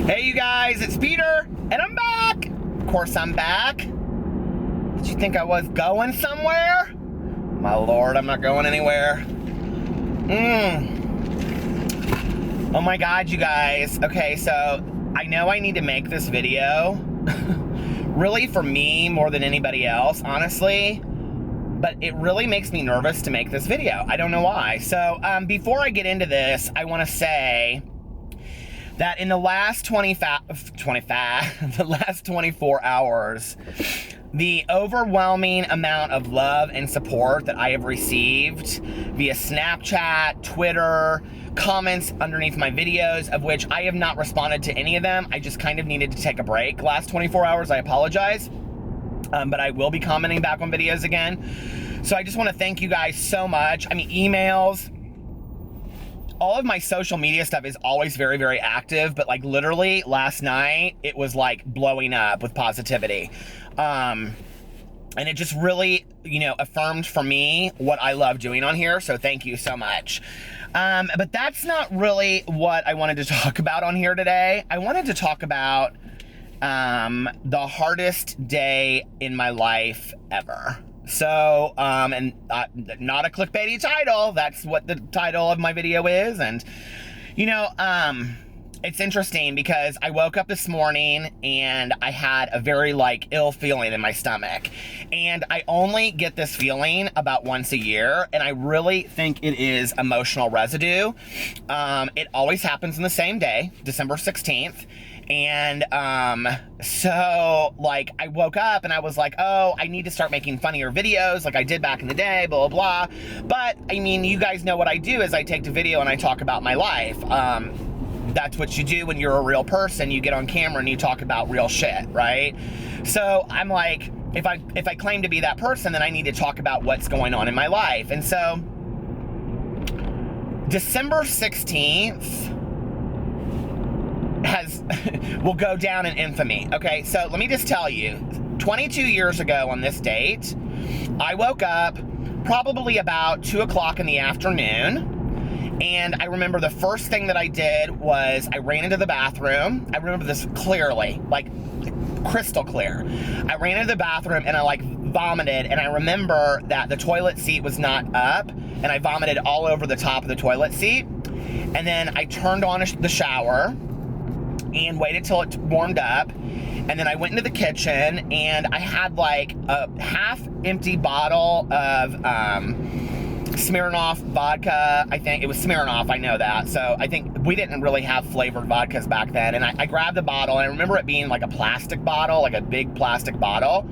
Hey you guys, it's Peter, and I'm back. Of course I'm back. Did you think I was going somewhere? My lord, I'm not going anywhere. Oh my god, you guys. Okay, so I know I need to make this video. Really for me more than anybody else, honestly. But it really makes me nervous to make this video. I don't know why. So before I get into this, I want to say that in the last 24 hours, the overwhelming amount of love and support that I have received via Snapchat, Twitter, comments underneath my videos, of which I have not responded to any of them. I just kind of needed to take a break last 24 hours. I apologize. But I will be commenting back on videos again. So I just want to thank you guys so much. I mean, emails, all of my social media stuff is always very, very active, but like literally last night, it was like blowing up with positivity. And it just really, affirmed for me what I love doing on here. So thank you so much. But that's not really what I wanted to talk about on here today. I wanted to talk about the hardest day in my life ever. So, and not a clickbaity title. That's what the title of my video is. And, it's interesting because I woke up this morning and I had a very ill feeling in my stomach. And I only get this feeling about once a year. And I really think it is emotional residue. It always happens on the same day, December 16th. And so I woke up and I was like, oh, I need to start making funnier videos like I did back in the day, blah, blah, blah. But I mean, you guys know what I do is I take the video and I talk about my life. That's what you do when you're a real person. You get on camera and you talk about real shit, right? So I'm like, if I claim to be that person, then I need to talk about what's going on in my life. And so December 16th will go down in infamy. Okay, so let me just tell you, 22 years ago on this date, I woke up probably about 2 o'clock in the afternoon, and I remember the first thing that I did was I ran into the bathroom. I remember this clearly, crystal clear. I ran into the bathroom and I vomited, and I remember that the toilet seat was not up, and I vomited all over the top of the toilet seat. And then I turned on the shower and waited till it warmed up. And then I went into the kitchen and I had a half empty bottle of Smirnoff vodka. I think it was Smirnoff, I know that. So I think we didn't really have flavored vodkas back then. And I grabbed the bottle, and I remember it being a plastic bottle, a big plastic bottle.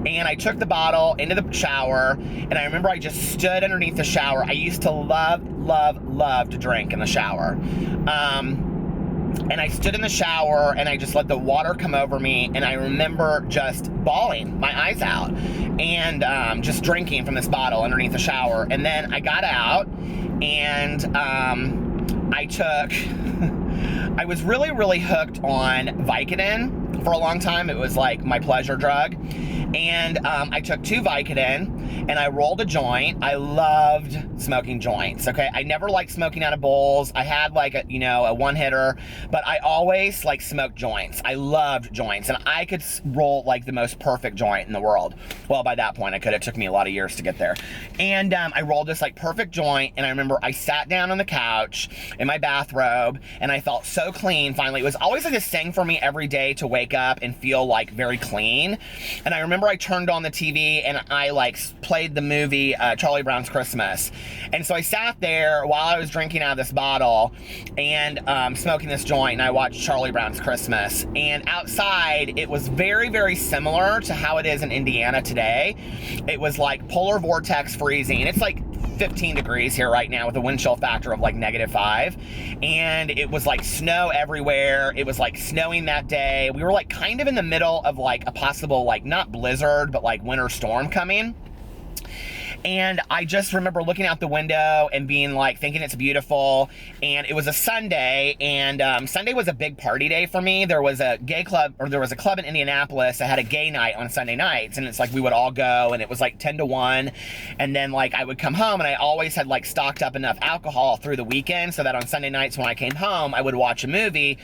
And I took the bottle into the shower, and I remember I just stood underneath the shower. I used to love to drink in the shower. And I stood in the shower and I just let the water come over me, and I remember just bawling my eyes out and just drinking from this bottle underneath the shower. And then I got out and I was really hooked on Vicodin for a long time. It was my pleasure drug. And I took 2 Vicodin and I rolled a joint. I loved smoking joints, okay? I never liked smoking out of bowls. I had a one hitter, but I always smoked joints. I loved joints, and I could roll the most perfect joint in the world. Well, by that point I could. It took me a lot of years to get there. And I rolled this perfect joint, and I remember I sat down on the couch in my bathrobe and I felt so clean finally. It was always this thing for me every day to wake up and feel very clean. And I remember I turned on the TV and I played the movie Charlie Brown's Christmas. And so I sat there while I was drinking out of this bottle and smoking this joint, and I watched Charlie Brown's Christmas. And outside, it was very, very similar to how it is in Indiana today. It was polar vortex freezing. It's 15 degrees here right now with a wind chill factor of -5. And it was snow everywhere. It was snowing that day. We were kind of in the middle of a possible not blizzard, but winter storm coming. And I just remember looking out the window and being like, thinking it's beautiful. And it was a Sunday, and Sunday was a big party day for me. There was a gay club, or there was a club in Indianapolis that had a gay night on Sunday nights. And it's like, we would all go, and it was like 10 to 1. And then like I would come home, and I always had like stocked up enough alcohol through the weekend so that on Sunday nights when I came home, I would watch a movie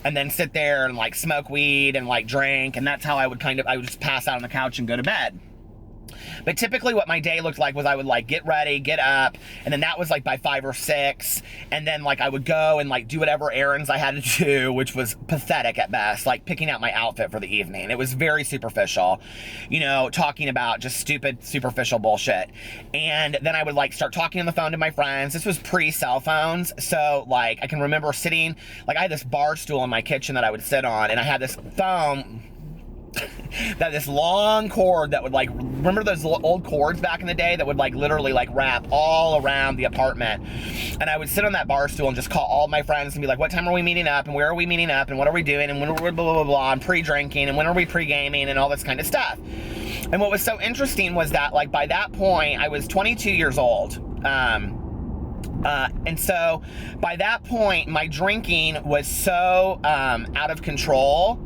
and then sit there and like smoke weed and like drink. And that's how I would just pass out on the couch and go to bed. But typically what my day looked like was I would like get ready, get up, and then that was like by 5 or 6, and then like I would go and like do whatever errands I had to do, which was pathetic at best, like picking out my outfit for the evening. It was very superficial, you know, talking about just stupid, superficial bullshit. And then I would like start talking on the phone to my friends. This was pre-cell phones, so like I can remember sitting, like I had this bar stool in my kitchen that I would sit on, and I had this phone that this long cord that would like, remember those old cords back in the day that would like literally like wrap all around the apartment? And I would sit on that bar stool and just call all my friends and be like, what time are we meeting up, and where are we meeting up, and what are we doing, and when are we blah blah blah, and pre-drinking, and when are we pre-gaming, and all this kind of stuff. And what was so interesting was that like by that point I was 22 years old. And so by that point, my drinking was so out of control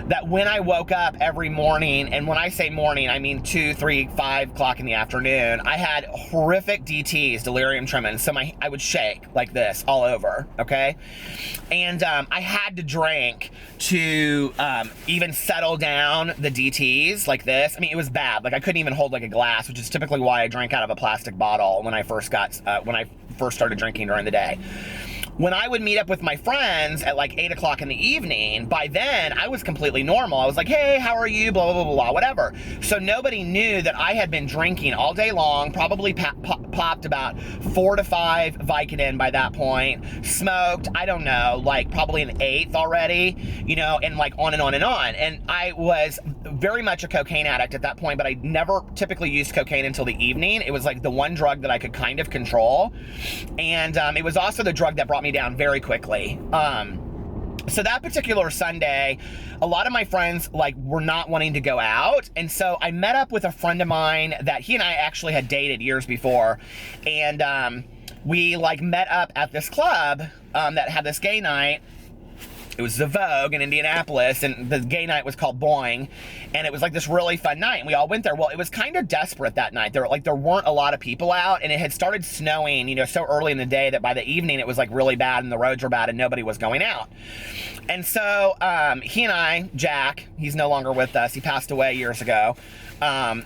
that when I woke up every morning, and when I say morning, I mean 2, 3, 5 o'clock in the afternoon, I had horrific DTs, delirium tremens. So I would shake like this all over, okay? And I had to drink to even settle down the DTs like this. I mean, it was bad. Like I couldn't even hold like a glass, which is typically why I drank out of a plastic bottle when I first started drinking during the day. When I would meet up with my friends at like 8 o'clock in the evening, by then I was completely normal. I was like, hey, how are you? Blah, blah, blah, blah, whatever. So nobody knew that I had been drinking all day long, probably popped about 4 to 5 Vicodin by that point, smoked, I don't know, like probably an 8th already, you know, and like on and on and on. And I was very much a cocaine addict at that point, but I never typically used cocaine until the evening. It was like the one drug that I could kind of control. And it was also the drug that brought me down very quickly. So that particular Sunday, a lot of my friends like were not wanting to go out, and so I met up with a friend of mine that he and I actually had dated years before, and we like met up at this club that had this gay night. It was the Vogue in Indianapolis, and the gay night was called Boing, and it was like this really fun night, and we all went there. Well, it was kind of desperate that night. There weren't a lot of people out, and it had started snowing, you know, so early in the day that by the evening it was like really bad, and the roads were bad, and nobody was going out. And so he and I, Jack, he's no longer with us, he passed away years ago,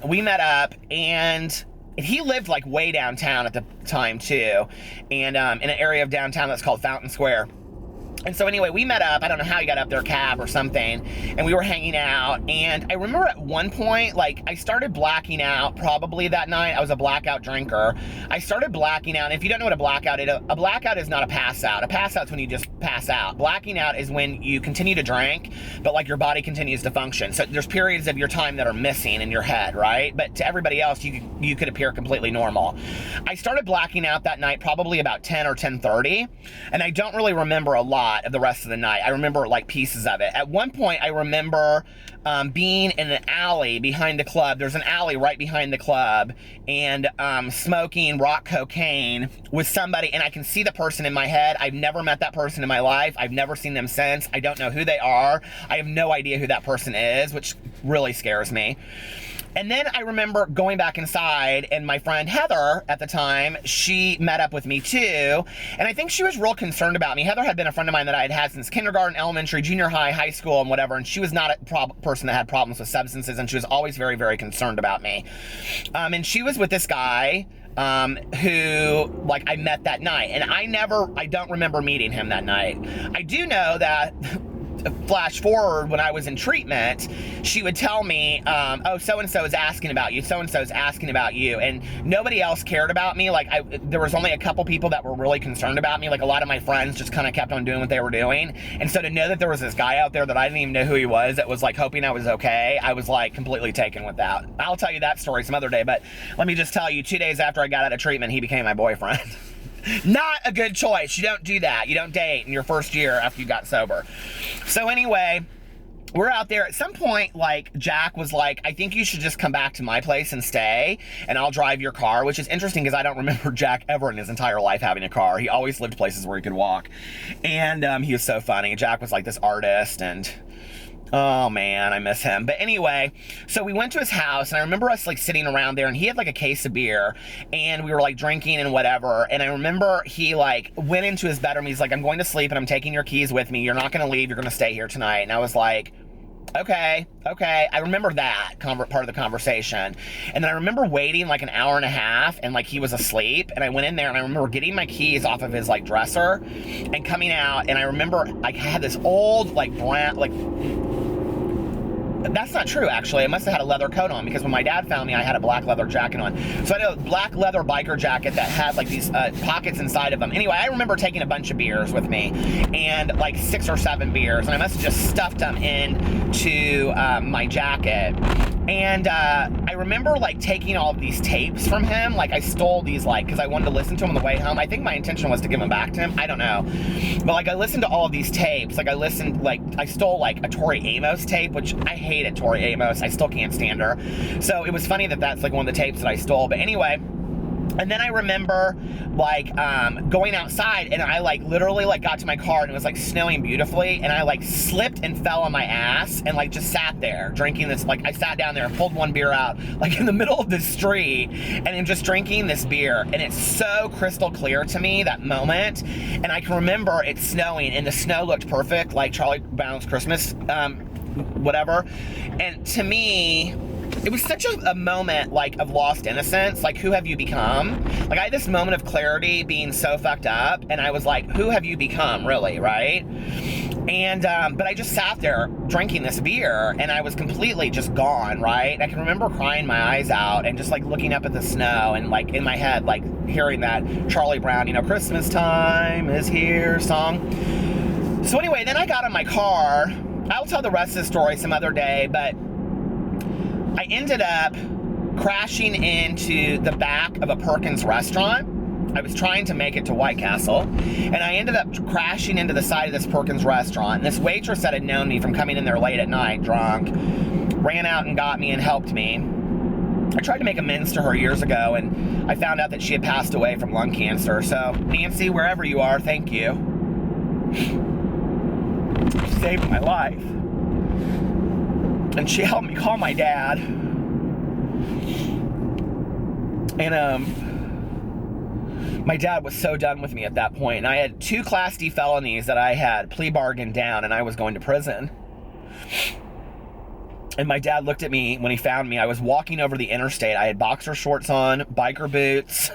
we met up, and he lived like way downtown at the time too, and in an area of downtown that's called Fountain Square. And so anyway, we met up, I don't know how he got up there, cab or something, and we were hanging out, and I remember at one point, like, I started blacking out probably that night. I was a blackout drinker. I started blacking out, and if you don't know what a blackout is not a pass out. A pass out's when you just pass out. Blacking out is when you continue to drink, but like your body continues to function. So there's periods of your time that are missing in your head, right? But to everybody else, you could appear completely normal. I started blacking out that night probably about 10 or 10:30, and I don't really remember a lot of the rest of the night. I remember like pieces of it. At one point, I remember being in an alley behind the club. There's an alley right behind the club, and smoking rock cocaine with somebody, and I can see the person in my head. I've never met that person in my life. I've never seen them since. I don't know who they are. I have no idea who that person is, which really scares me. And then I remember going back inside, and my friend Heather at the time, she met up with me too, and I think she was real concerned about me. Heather had been a friend of mine that I had had since kindergarten, elementary, junior high, high school, and whatever, and she was not a person that had problems with substances, and she was always very, very concerned about me. And she was with this guy who, like, I met that night, and I don't remember meeting him that night. I do know that flash forward, when I was in treatment, she would tell me, oh, so-and-so is asking about you, so-and-so is asking about you, and nobody else cared about me. Like, there was only a couple people that were really concerned about me. Like, a lot of my friends just kind of kept on doing what they were doing, and so to know that there was this guy out there that I didn't even know who he was, that was like hoping I was okay, I was like completely taken with that. I'll tell you that story some other day, but let me just tell you, 2 days after I got out of treatment, he became my boyfriend. Not a good choice. You don't do that. You don't date in your first year after you got sober. So anyway, we're out there. At some point, like, Jack was like, I think you should just come back to my place and stay, and I'll drive your car, which is interesting because I don't remember Jack ever in his entire life having a car. He always lived places where he could walk. And he was so funny. Jack was like this artist, and oh man, I miss him. But anyway, so we went to his house, and I remember us like sitting around there, and he had like a case of beer, and we were like drinking and whatever. And I remember he like went into his bedroom. He's like, I'm going to sleep, and I'm taking your keys with me. You're not going to leave. You're going to stay here tonight. And I was like, okay. I remember that part of the conversation. And then I remember waiting like an hour and a half, and like he was asleep, and I went in there, and I remember getting my keys off of his like dresser and coming out, and I remember like I had this old like brown, like, that's not true, actually. I must have had a leather coat on, because when my dad found me, I had a black leather jacket on. So I had a black leather biker jacket that had like these pockets inside of them. Anyway, I remember taking a bunch of beers with me, and like 6 or 7 beers, and I must have just stuffed them into my jacket. And I remember like taking all of these tapes from him. Like I stole these, like, because I wanted to listen to them on the way home. I think my intention was to give them back to him. I don't know. But like I listened to all of these tapes. Like I stole like a Tori Amos tape, which I hated Tori Amos. I still can't stand her. So it was funny that that's like one of the tapes that I stole. But anyway, and then I remember like going outside, and I like literally like got to my car, and it was like snowing beautifully, and I like slipped and fell on my ass, and like just sat there drinking this. Like I sat down there and pulled one beer out like in the middle of the street, and I'm just drinking this beer, and it's so crystal clear to me, that moment. And I can remember it snowing, and the snow looked perfect, like Charlie Brown's Christmas whatever. And to me, it was such a moment like of lost innocence. Like, who have you become? Like I had this moment of clarity being so fucked up, and I was like, who have you become, really, right? And but I just sat there drinking this beer, and I was completely just gone, right? I can remember crying my eyes out and just like looking up at the snow, and like in my head like hearing that Charlie Brown, you know, Christmas time is here song. So anyway, then I got in my car. I'll tell the rest of the story some other day, but I ended up crashing into the back of a Perkins restaurant. I was trying to make it to White Castle, and I ended up crashing into the side of this Perkins restaurant. And this waitress that had known me from coming in there late at night, drunk, ran out and got me and helped me. I tried to make amends to her years ago, and I found out that she had passed away from lung cancer. So, Nancy, wherever you are, thank you. She saved my life. And she helped me call my dad. And my dad was so done with me at that point. And I had 2 Class D felonies that I had plea bargained down, and I was going to prison. And my dad looked at me when he found me. I was walking over the interstate. I had boxer shorts on, biker boots,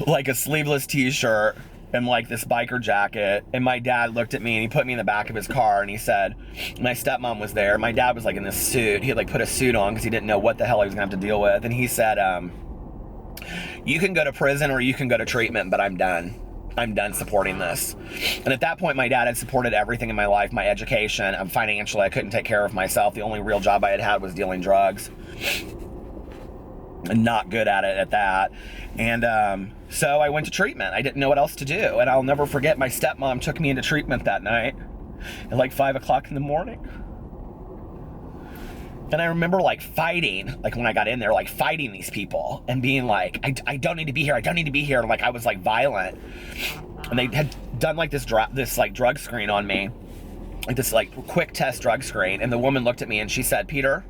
like a sleeveless t-shirt, and like this biker jacket. And my dad looked at me, and he put me in the back of his car, and he said, my stepmom was there. My dad was like in this suit. He had like put a suit on because he didn't know what the hell he was gonna have to deal with. And he said, you can go to prison or you can go to treatment, but I'm done. I'm done supporting this. And at that point, my dad had supported everything in my life, my education. Financially, I couldn't take care of myself. The only real job I had was dealing drugs. And not good at it at that. And so I went to treatment. I didn't know what else to do. And I'll never forget, my stepmom took me into treatment that night at like 5 o'clock in the morning. And I remember like fighting, like when I got in there, like fighting these people and being like, I don't need to be here. I don't need to be here. And like I was like violent. And they had done like this like drug screen on me, like this like quick test drug screen. And the woman looked at me and she said, Peter,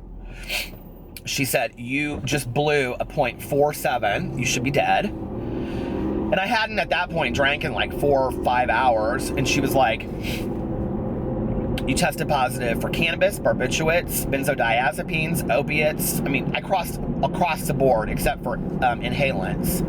she said, you just blew a .47. You should be dead. And I hadn't at that point drank in like 4 or 5 hours. And she was like, you tested positive for cannabis, barbiturates, benzodiazepines, opiates. I mean, I crossed across the board except for inhalants.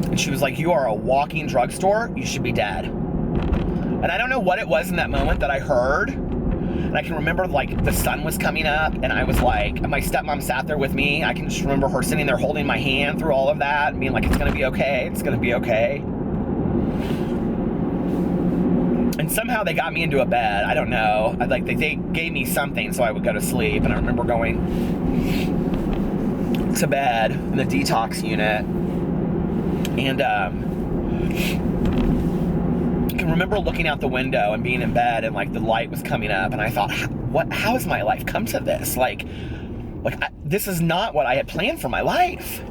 And she was like, you are a walking drugstore. You should be dead. And I don't know what it was in that moment that I heard. And I can remember like the sun was coming up, and I was like, my stepmom sat there with me. I can just remember her sitting there holding my hand through all of that and being like, it's going to be okay. It's going to be okay. And somehow they got me into a bed. I don't know. Like they gave me something so I would go to sleep. And I remember going to bed in the detox unit. And I can can remember looking out the window and being in bed and like the light was coming up, and I thought, how has my life come to this? This is not what I had planned for my life.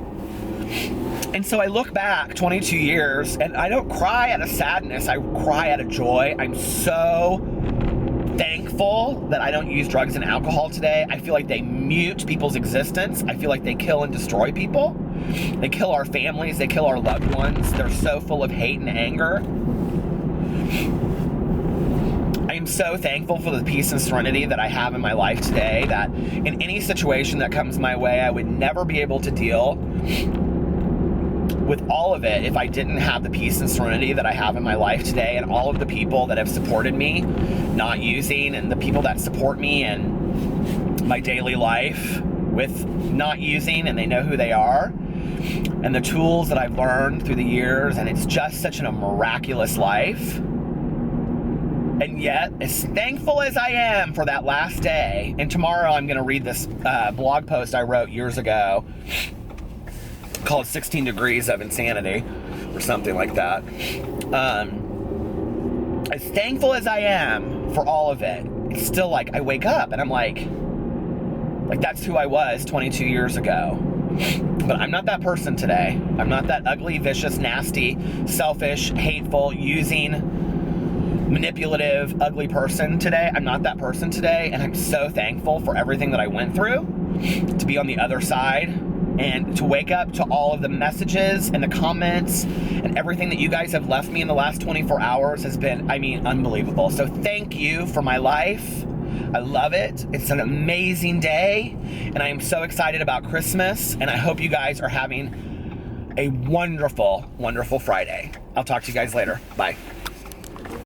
And so I look back 22 years and I don't cry out of sadness, I cry out of joy. I'm so thankful that I don't use drugs and alcohol today. I feel like they mute people's existence. I feel like they kill and destroy people. They kill our families, they kill our loved ones. They're so full of hate and anger. I am so thankful for the peace and serenity that I have in my life today, that in any situation that comes my way, I would never be able to deal with all of it if I didn't have the peace and serenity that I have in my life today, and all of the people that have supported me not using, and the people that support me in my daily life with not using, and they know who they are, and the tools that I've learned through the years. And it's just such a miraculous life. And yet, as thankful as I am for that last day, and tomorrow I'm going to read this blog post I wrote years ago called 16 Degrees of Insanity, or something like that. As thankful as I am for all of it, it's still like I wake up and I'm like that's who I was 22 years ago. But I'm not that person today. I'm not that ugly, vicious, nasty, selfish, hateful, using, manipulative, ugly person today. I'm not that person today, and I'm so thankful for everything that I went through to be on the other side, and to wake up to all of the messages and the comments and everything that you guys have left me in the last 24 hours has been, unbelievable. So thank you for my life. I love it. It's an amazing day, and I am so excited about Christmas, and I hope you guys are having a wonderful, wonderful Friday. I'll talk to you guys later. Bye.